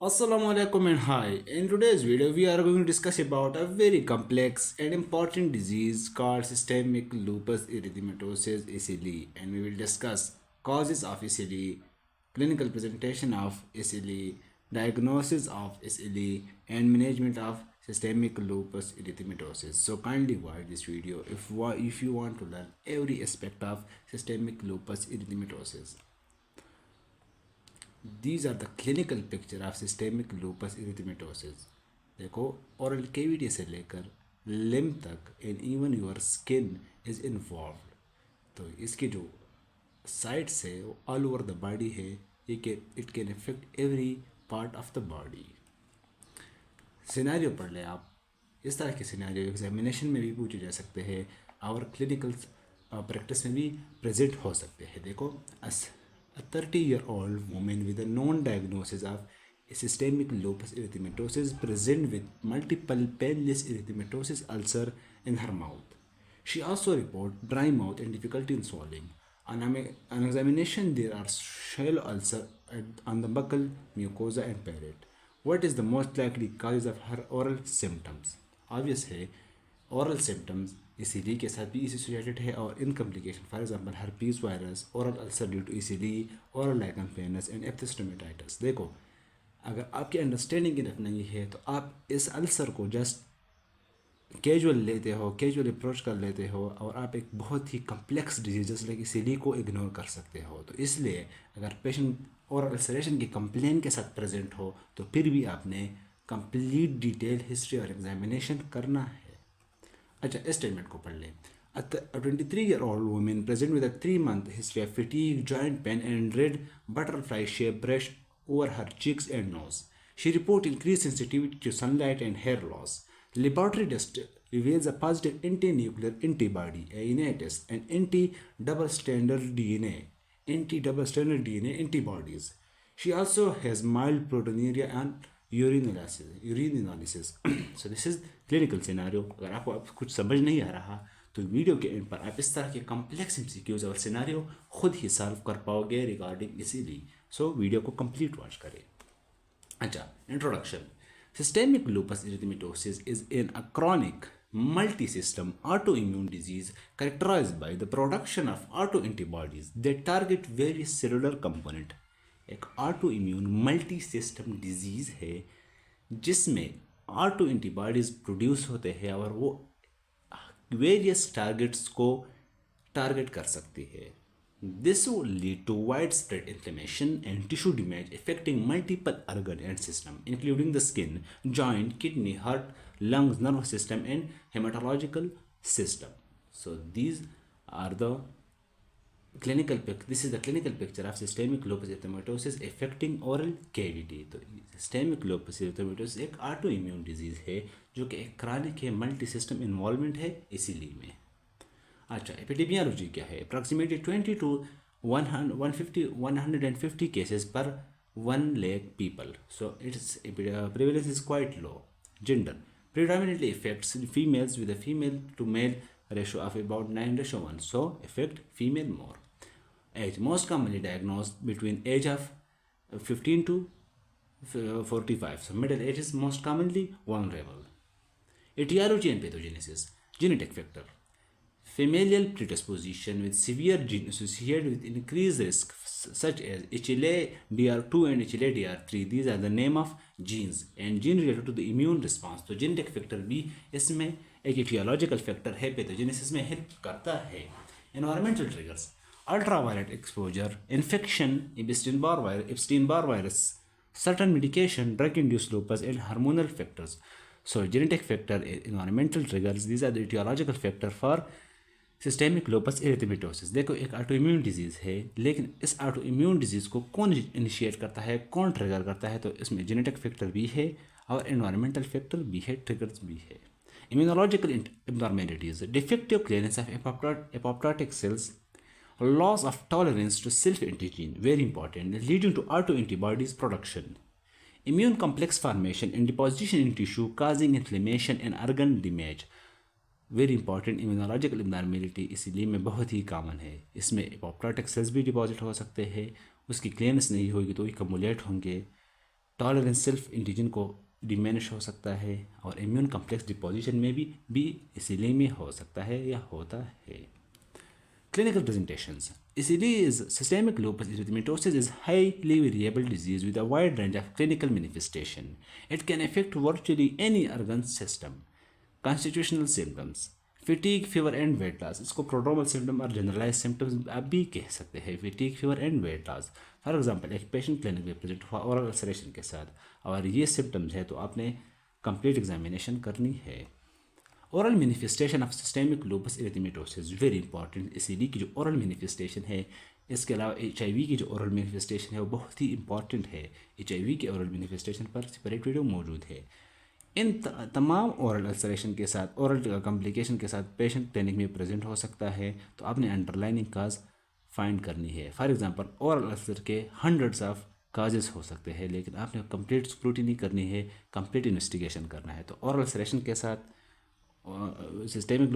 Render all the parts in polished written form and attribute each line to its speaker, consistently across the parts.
Speaker 1: Assalamu alaikum and hi. In today's video, we are going to discuss about a very complex and important disease called systemic lupus erythematosus (SLE), and we will discuss causes of SLE, clinical presentation of SLE, diagnosis of SLE, and management of systemic lupus erythematosus. So kindly watch this video if you want to learn every aspect of systemic lupus erythematosus. These are the clinical picture of systemic lupus erythematosus. देखो oral cavity से लेकर limb तक and even your skin is involved. तो इसके जो sides है वो all over the body है. It can affect every part of the body. Scenario पढ़ लें आप. इस तरह के सिनेरियो एग्जामिनेशन में भी पूछे जा सकते हैं और क्लिनिकल प्रैक्टिस में भी प्रेजेंट हो सकते हैं. देखो a 30-year-old woman with a known diagnosis of systemic lupus erythematosus present with multiple painless erythematosus ulcer in her mouth. She also reported dry mouth and difficulty in swallowing. On examination, there are shallow ulcer on the buccal mucosa and palate. What is the most likely cause of her oral symptoms? Obvious है oral symptoms ECD के साथ भी associated है और in complication for example herpes virus, oral ulcer due to ECD, oral lichen planus and epistomatitis. देखो अगर आपकी understanding enough नहीं है तो आप इस अल्सर को जस्ट कैजुअल लेते हो, कैजुअल अप्रोच कर लेते हो और आप एक बहुत ही कम्प्लेक्स डिजीज जैसे लाइक ECD को इग्नोर कर सकते हो. तो इसलिए अगर पेशेंट ओरल अल्सरेशन की कंप्लेन के साथ प्रेजेंट हो तो फिर भी आपने कंप्लीट डिटेल हिस्ट्री और एग्जामिनेशन करना है. अच्छा इस स्टेटमेंट को पढ़ लें. A 23-year-old woman present with a 3-month history of fatigue, joint pain and red butterfly-shaped rash over her cheeks and nose. She reported increased sensitivity to sunlight and hair loss. Laboratory test reveals a positive anti-nuclear antibody, ANA test, and anti-double-stranded DNA antibodies. She also has mild proteinuria and urine analysis. So this is clinical scenario. अगर आपको अब कुछ समझ नहीं आ रहा तो video के and पर आप इस तरह के कम्प्लेक्स एमसीक्यूज और सिनेरियो खुद ही सॉल्व कर पाओगे रिगार्डिंग इसीलिए. सो वीडियो को कंप्लीट वॉच करें. अच्छा introduction. Systemic lupus erythematosus is a chronic multi-system autoimmune disease characterized by the production of autoantibodies that target various cellular component. एक auto immune multi system disease है जिसमें auto antibodies produce होते हैं और वो various targets को target कर सकती है. This will lead to widespread inflammation and tissue damage affecting multiple organ and system including the skin, joint, kidney, heart, lungs, nervous system and hematological system. So these are the this is the clinical picture of systemic lupus erythematosus affecting oral cavity. तो systemic lupus erythematosus एक auto immune disease है जो कि एक chronic है, multi system involvement है इसीलिए में. अच्छा एपिडेमियोलॉजी क्या है. Approximately 20 to 150 cases per 1 lakh people. So its prevalence is quite low. Gender predominantly affects females with a female to male ratio of about 9:1, so affect female more. Age most commonly diagnosed between age of 15 to 45, so middle age is most commonly vulnerable. Etiology and pathogenesis. Genetic factor. Familial predisposition with severe gene associated with increased risk such as HLA-DR2 and HLA-DR3. These are the name of genes and gene related to the immune response. तो genetic factor भी इसमें एक etiological factor है, pathogenesis में help करता है. Environmental triggers. Ultraviolet exposure, infection, Epstein-Barr virus, certain medication, drug-induced lupus and hormonal factors. So genetic factor, environmental triggers, these are the etiological factor for systemic lupus erythematosus. देखो एक auto immune disease है लेकिन इस auto immune disease को कौन initiate करता है, कौन ट्रिगर करता है. तो इसमें जेनेटिक फैक्टर भी है और एनवायरमेंटल फैक्टर भी है, ट्रिगर्स भी है. Immunological abnormalities. Defective clearance of apoptotic cells, loss of tolerance to self antigen very important leading to auto antibodies production. Immune complex formation and deposition in tissue causing inflammation and organ damage. Very important immunological abnormality इसीलिए में बहुत ही common है. इसमें apoptotic sales भी deposit हो सकते हैं, उसकी क्लियरेंस नहीं होगी तो कमुलेट होंगे टॉलरेंस सेल्फ एंटीजन को डिमिनिश हो सकता है, और इम्यून कम्प्लेक्स डिपोजिशन में भी इसीलिए में हो सकता है या होता है। Clinical presentations. इसीलिए is systemic lupus erythematosus is highly variable disease with a wide range of clinical manifestation. It can affect virtually any organ system. Constitutional symptoms. Fatigue, fever and weight loss. इसको prodromal symptom और generalized symptoms आप भी कह सकते हैं। Fatigue, fever and weight loss. For example, एक patient clinic में present हुआ oral ulceration के साथ, और ये symptoms है तो आपने complete examination करनी है। Oral manifestation of systemic lupus erythematosus very important. इसीलिए की जो ओरल मैनिफेस्टेशन है, इसके अलावा HIV की जो ओरल मैनिफेस्टेशन है वो बहुत ही इंपॉर्टेंट है। HIV के ओरल मैनिफेस्टेशन पर सेपरेट वीडियो मौजूद है। इन तमाम ओरल अल्सरेशन के साथ, ओरल कॉम्प्लिकेशन के साथ पेशेंट क्लिनिक में प्रेजेंट हो सकता है, तो आपने अंडरलाइनिंग काज फाइंड करनी है। फॉर एग्जांपल ओरल अल्सर के हंड्रेड्स ऑफ काजेस हो सकते हैं, लेकिन आपने कंप्लीट स्क्रूटिनी करनी है, कंप्लीट इन्वेस्टिगेशन करना है। तो ओरल अल्सरेशन के साथ सिस्टेमिक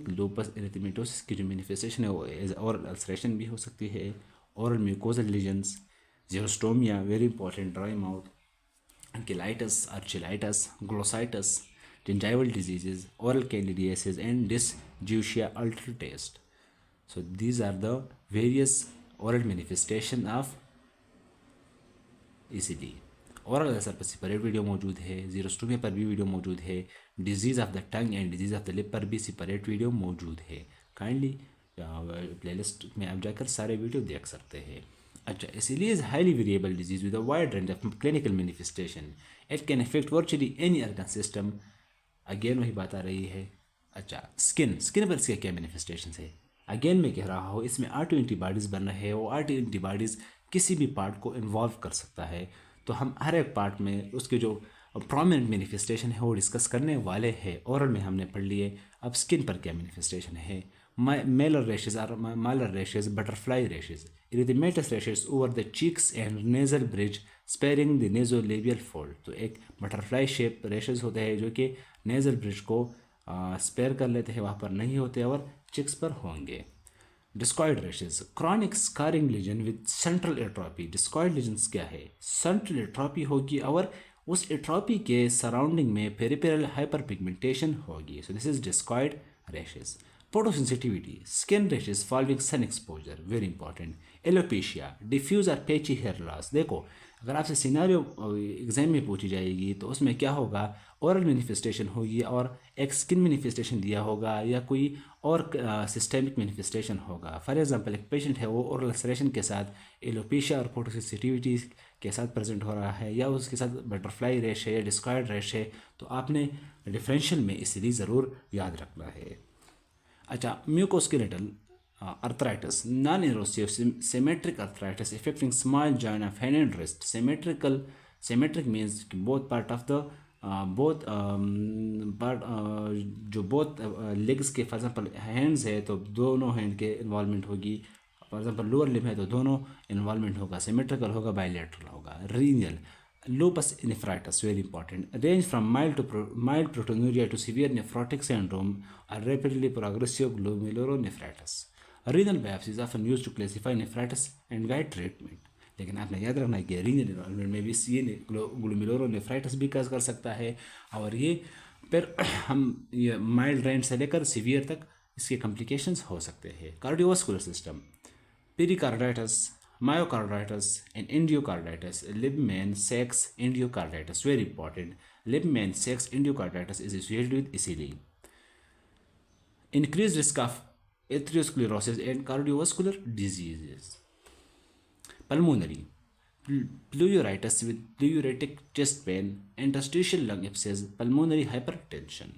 Speaker 1: लूपस एरिथेमेटोसिस की जो मैनिफेस्टेशन है वो एज ओरल अल्सरेशन भी हो सकती है। Oral mucosal lesions, xerostomia very important, dry mouth, ankylitis, archilitis, glossitis, gingival diseases, oral candidiasis, and dysgeusia alter taste. So these are the various oral manifestation of ECD. Oral ulcer पर separate video मौजूद है, ज़ीरोस्टोमिया पर भी video मौजूद है, disease of the tongue and disease of the lip पर भी separate video मौजूद है। काइंडली प्लेलिस्ट में आप जाकर सारे वीडियो देख सकते हैं। अच्छा, इसीलिए is highly variable disease with a wide range of clinical manifestation. It can affect virtually any organ system. Again वही बात आ रही है। अच्छा, स्किन पर इसके क्या मैनिफेस्टेशन है? अगेन मैं कह रहा हूँ, इसमें R2 एंटीबॉडीज़ बन रहे हैं। वो R2 एंटीबॉडीज़ किसी भी पार्ट को इन्वॉल्व कर सकता है, तो हम हर एक पार्ट में उसके जो प्रोमिनेंट मैनिफेस्टेशन है वो डिस्कस करने वाले हैं। ओरल में हमने पढ़ लिए, अब स्किन पर क्या मैनिफेस्टेशन है। मेलर रैशेज और malar rashes, butterfly rashes, erythematous rashes over the cheeks and nasal bridge sparing the nasolabial fold. तो एक बटरफ्लाई शेप रैशेज होते हैं जो कि नेजल ब्रिज को स्पेयर कर लेते हैं, वहाँ पर नहीं होते और चिक्स पर होंगे। Discoid rashes, chronic scarring lesion with central atrophy. Discoid lesions क्या है? सेंट्रल एट्रोपी होगी और उस एट्रोपी के सराउंडिंग में पेरिफेरल हाइपर पिगमेंटेशन होगी। So this is discoid rashes. Photosensitivity, skin rashes following sun exposure, very important. Alopecia, diffuse और patchy hair loss. देखो, अगर आपसे सिनारियो एग्जाम में पूछी जाएगी तो उसमें क्या होगा, ओरल मैनिफेस्टेशन होगी और एक स्किन मैनिफेस्टेशन दिया होगा या कोई और सिस्टेमिक मैनिफेस्टेशन होगा। फॉर एग्जांपल, एक पेशेंट है वो ओरल अल्सरेशन के साथ एलोपेशिया और फोटोसेंसिटिविटी के साथ प्रेजेंट हो रहा है, या उसके साथ बटरफ्लाई रैश है या डिस्कॉइड रैश है, तो आपने डिफरेंशियल में इसलिए ज़रूर याद रखना है। अच्छा, म्यूकोस्केलेटल arthritis, non-erosive symmetric arthritis affecting small joint of hand and wrist. Symmetric means both part of the जो बोथ लेग्स के, फॉर एग्जांपल हैंड्स है तो दोनों हैंड के इन्वॉल्वमेंट होगी, फॉर एग्जांपल लोअर लिम्ब है तो दोनों इन्वॉल्वमेंट होगा, सिमेट्रिकल होगा, बायलैटरल होगा। Renal lupus nephritis, very important, range from mild proteinuria to severe nephrotic syndrome और rapidly progressive glomerulonephritis. Renal biopsies often used to classify nephritis and guide treatment. लेकिन आपने याद रखना है कि रीनल इन्वॉल्वमेंट में भी ये ग्लोमेरुलोनेफ्राइटिस भी कज कर सकता है, और ये फिर हम ये माइल्ड रेंज से लेकर सीवियर तक इसके कॉम्प्लिकेशंस हो सकते हैं। Cardiovascular system, pericarditis, myocarditis and endocarditis, Liebman-Sachs endocarditis, very important. Liebman-Sachs endocarditis is associated with ECD. Increased risk of atherosclerosis and cardiovascular diseases. Pulmonary, pleuritis with pleuritic chest pain, interstitial lung abscess, pulmonary hypertension.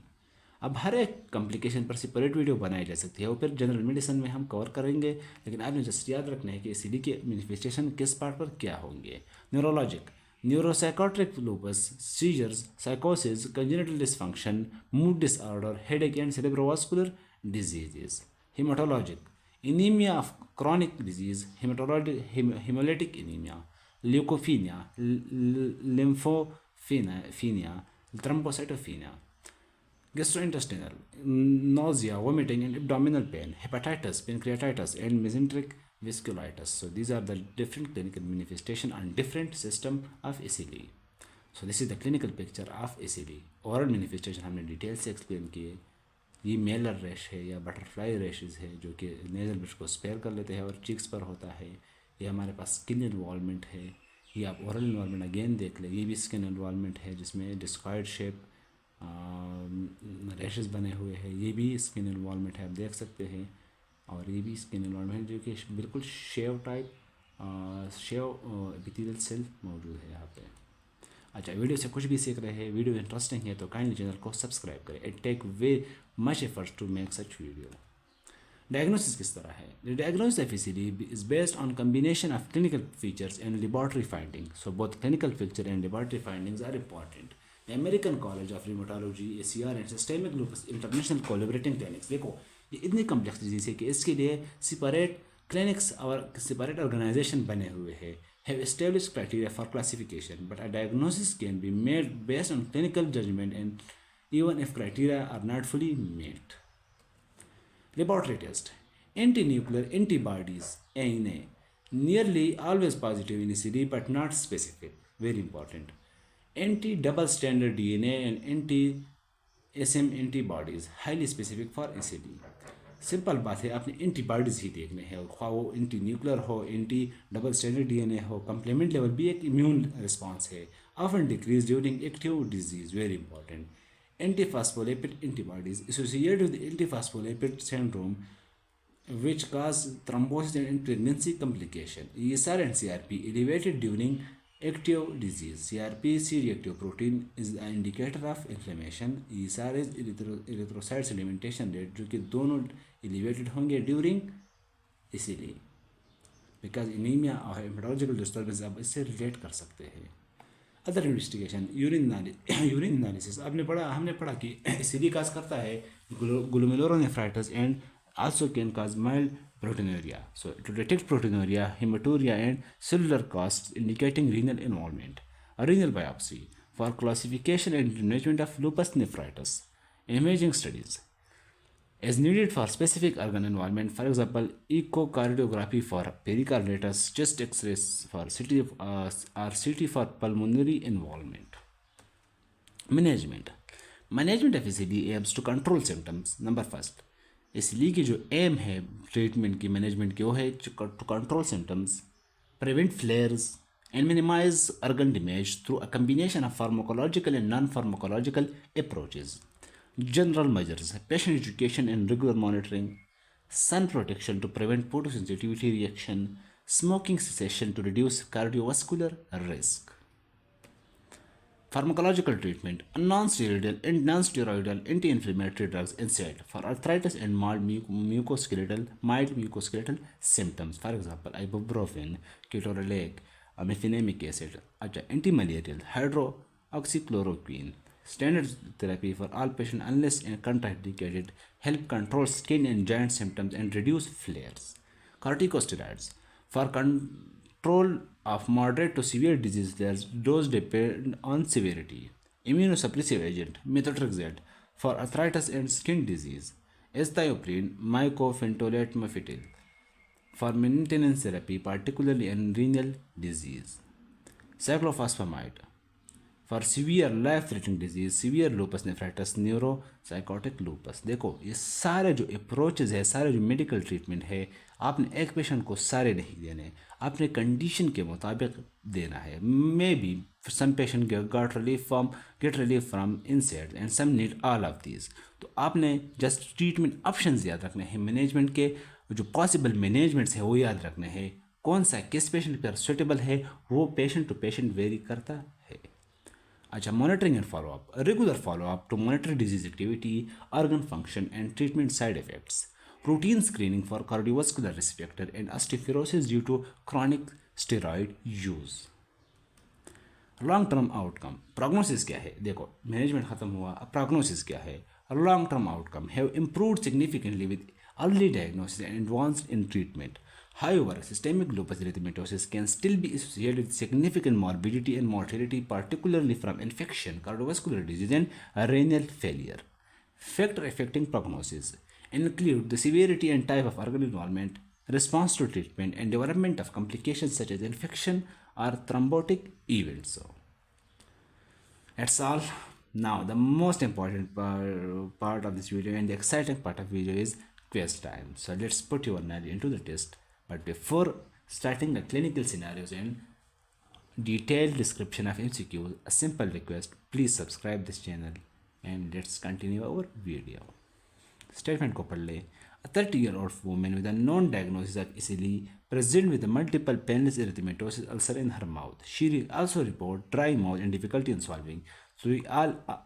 Speaker 1: अब हर एक complication पर separate video बनाई जा सकती है, वो फिर general medicine में हम कवर करेंगे, लेकिन आपने जस्ट याद रखना है कि ECD के मैनिफेस्टेशन किस पार्ट पर क्या होंगे। न्यूरोलॉजिक, न्यूरोसाइकोट्रिक लूपस, सीजर्स, साइकोसिस, congenital dysfunction, mood disorder, headache and cerebrovascular diseases. Hematologic, anemia of chronic disease, hemolytic anemia, leukopenia, lymphopenia, thrombocytopenia. Gastrointestinal, nausea, vomiting and abdominal pain, hepatitis, pancreatitis and mesenteric vasculitis. So these are the different clinical manifestation and different system of ACD. So this is the clinical picture of ACD. Oral manifestation हमने detail से explain किए. ये Mailer rash है या butterfly rashes है जो कि nasal bridge को स्पेयर कर लेते हैं और चिक्स पर होता है. ये हमारे पास स्किन इन्वॉल्वमेंट है. ये आप ओरल इन्वॉल्वमेंट अगेन देख लें. ये भी स्किन इन्वॉल्वमेंट है जिसमें डिस्कॉइड शेप रैशेज बने हुए हैं. ये भी स्किन इन्वॉल्वमेंट है, आप देख सकते हैं. और ये भी स्किन इन्वॉल्वमेंट है जो कि बिल्कुल शेव टाइप शेव एपिथेलियल सेल मौजूद है यहाँ पे. अच्छा, वीडियो से कुछ भी सीख रहे हैं, वीडियो इंटरेस्टिंग है तो काइंडली चैनल को सब्सक्राइब करें. It take way much efforts to make such video. Diagnosis किस तरह है? The diagnosis of ACD is based on combination of clinical features and laboratory finding. So both clinical feature and laboratory findings are important. The American College of rheumatology ACR and systemic lupus international collaborating clinics. देखो ये इतनी complex disease है कि इसके लिए separate clinics और separate organisation बने हुए हैं. Have established criteria for classification, but a diagnosis can be made based on clinical judgment and even if criteria are not fully met. Laboratory test. Anti-nuclear antibodies ANA, nearly always positive in ACD but not specific. Very important. Anti-double standard DNA and anti-SM antibodies, highly specific for ACD. Simple बात है, आपने antibodies ही देखने हैं, ख्वाह वो anti nuclear हो, anti double standard DNA हो. Complement level भी एक इम्यून रिस्पॉन्स है. Often decrease during active disease. Very important. Antiphospholipid antibodies associated with antiphospholipid syndrome which cause thrombosis and pregnancy complication. ESR and CRP elevated during active disease. CRP C-reactive protein is the indicator of inflammation. ESR is erythrocyte sedimentation rate जो कि दोनों elevated होंगे during ACD because anemia और hematological disturbance आप इससे relate कर सकते हैं. Other investigation. Urine analysis. हमने पढ़ा कि ACD काज करता है glomerulonephritis and also can cause mild proteinuria. So to detect proteinuria, hematuria and cellular costs indicating renal involvement. A renal biopsy for classification and management of lupus nephritis. Imaging studies as needed for specific organ involvement. For example, echocardiography for pericarditis, chest X-rays for CT or CT for pulmonary involvement. Management of ACD aims to control symptoms. Number first, इसलिए की जो M है treatment की management की वो है to control symptoms, prevent flares and minimise organ damage through a combination of pharmacological and non-pharmacological approaches. General measures: patient education and regular monitoring, sun protection to prevent photosensitivity reaction, smoking cessation to reduce cardiovascular risk. Pharmacological treatment: non-steroidal and non-steroidal anti-inflammatory drugs NSAID for arthritis and mild mucoskeletal symptoms. For example, ibuprofen, ketorolac, mefenamic acid. Anti-malarial hydroxychloroquine. Standard therapy for all patients unless contraindicated. Help control skin and joint symptoms and reduce flares. Corticosteroids for control of moderate to severe disease flares. Dose depend on severity. Immunosuppressive agent methotrexate for arthritis and skin disease. Azathioprine, mycophenolate mofetil for maintenance therapy, particularly in renal disease. Cyclophosphamide for severe life-threatening disease, severe lupus nephritis, neuropsychotic lupus. देखो ये सारे जो approaches है, सारे जो medical treatment है, आपने एक पेशेंट को सारे नहीं देने, आपने कंडीशन के मुताबिक देना है. May be some patient get relief from NSAIDs and some need all of these. तो आपने जस्ट ट्रीटमेंट ऑप्शंस याद रखने हैं. मैनेजमेंट के जो पॉसिबल मैनेजमेंट्स है वो याद रखने हैं. कौन सा किस पेशेंट पर सुटेबल है वो पेशेंट टू पेशेंट वेरी करता है. अच्छा, monitoring and follow up. Regular follow up to monitor disease activity, organ function and treatment side effects. Routine screening for cardiovascular risk factor and osteoporosis due to chronic steroid use. Long term outcome. Prognosis क्या है? देखो management खत्म हुआ, अब prognosis क्या है? Long term outcome have improved significantly with early diagnosis and advanced in treatment. However, systemic lupus erythematosus can still be associated with significant morbidity and mortality, particularly from infection, cardiovascular disease, and renal failure. Factors affecting prognosis include the severity and type of organ involvement, response to treatment, and development of complications such as infection or thrombotic events. So that's all. Now the most important part of this video and the exciting part of video is quiz time. So let's put your knowledge into the test. But before starting the clinical scenarios and detailed description of MCQs, a simple request: please subscribe this channel and let's continue our video. Statement को पढ़ ले. A 30-year-old woman with a known diagnosis of ECD present with a multiple painless erythematosus ulcer in her mouth. She also report dry mouth and difficulty in swallowing. So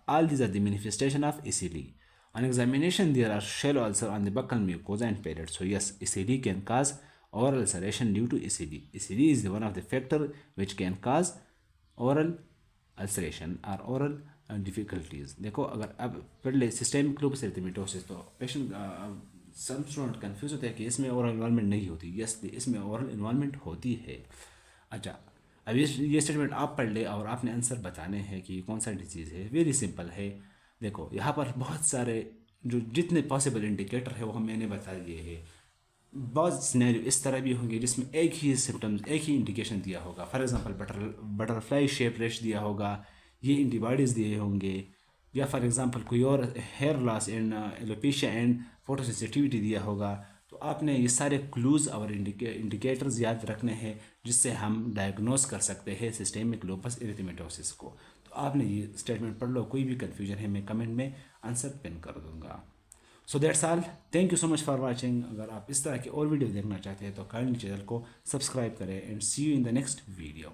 Speaker 1: all these are the manifestation of ECD. On examination, there are shallow ulcer on the buccal mucosa and palate. So yes, ECD can cause oral ulceration due to ECD. ECD is one of the factor which can cause oral ulceration or oral difficulties. देखो अगर अब पढ़ ले systemic lupus एरिथेमेटोसिस, तो patient सब student confuse होता है कि इसमें ओरल इन्वॉल्वमेंट नहीं होती. यस, इसमें ओरल इन्वॉल्वमेंट होती है. अच्छा, अब ये स्टेटमेंट आप पढ़ ले और आपने आंसर बताने हैं कि कौन सा डिजीज़ है. वेरी सिंपल है. देखो यहाँ पर बहुत सारे जो जितने पॉसिबल इंडिकेटर है वो मैंने बता दिए हैं. बहुत सिनेरियो इस तरह भी होंगे जिसमें एक ही सिम्टम्स, एक ही इंडिकेशन दिया होगा. फॉर एग्जांपल बटरफ्लाई शेप रेश दिया होगा, ये एंटीबॉडीज़ दिए होंगे, या फॉर एग्जांपल कोई और hair loss and alopecia and photosensitivity दिया होगा. तो आपने ये सारे क्लूज़ और इंडिकेटर्स याद रखने हैं जिससे हम डायग्नोस कर सकते हैं सिस्टेमिक लूपस एरिथेमेटोसिस को. तो आपने ये स्टेटमेंट पढ़ लो. कोई भी कन्फ्यूजन है मैं कमेंट में आंसर पिन कर दूँगा. So that's all. Thank you so much for watching. अगर आप इस तरह की और वीडियो देखना चाहते हैं तो काइंडली चैनल को सब्सक्राइब करें and see you in the next video.